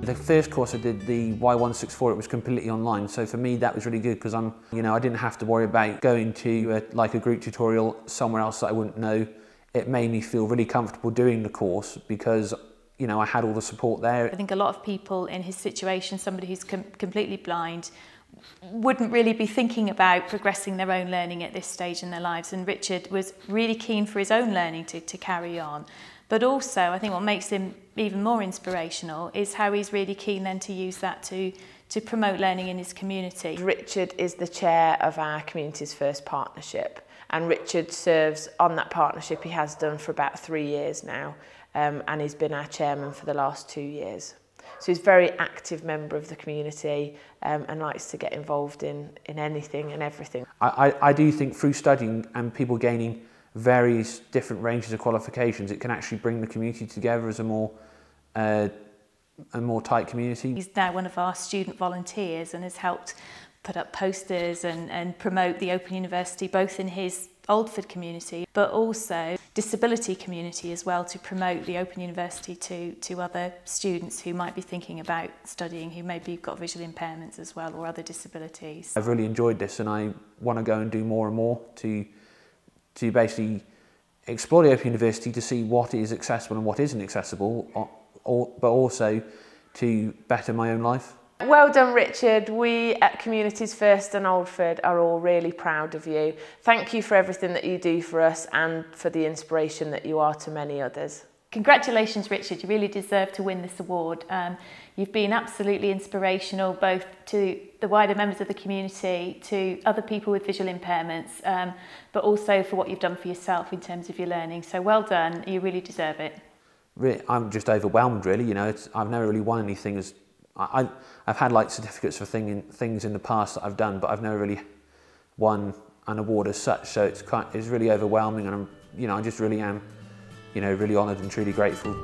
The first course I did, the Y164, it was completely online. So for me, that was really good because I didn't have to worry about going to like a group tutorial somewhere else that I wouldn't know. It made me feel really comfortable doing the course because I had all the support there. I think a lot of people in his situation, somebody who's completely blind, wouldn't really be thinking about progressing their own learning at this stage in their lives, and Richard was really keen for his own learning to carry on. But also, I think what makes him even more inspirational is how he's really keen then to use that to promote learning in his community. Richard is the chair of our Communities First partnership, and Richard serves on that partnership. He has done for about 3 years now, and he's been our chairman for the last 2 years. So he's a very active member of the community and likes to get involved in anything and everything. I do think through studying and people gaining various different ranges of qualifications, it can actually bring the community together as a more tight community. He's now one of our student volunteers and has helped put up posters and promote the Open University, both in his Oldford community, but also disability community as well, to promote the Open University to other students who might be thinking about studying, who maybe have got visual impairments as well, or other disabilities. I've really enjoyed this, and I want to go and do more and more to basically explore the Open University to see what is accessible and what isn't accessible, but also to better my own life. Well done, Richard. We at Communities First and Oldford are all really proud of you. Thank you for everything that you do for us and for the inspiration that you are to many others. Congratulations, Richard. You really deserve to win this award. You've been absolutely inspirational, both to the wider members of the community, to other people with visual impairments, but also for what you've done for yourself in terms of your learning. So well done. You really deserve it. I'm just overwhelmed, really. I've never really won anything. I've had like certificates for things in the past that I've done, but I've never really won an award as such. So it's really overwhelming, and I just really am, really honoured and truly grateful.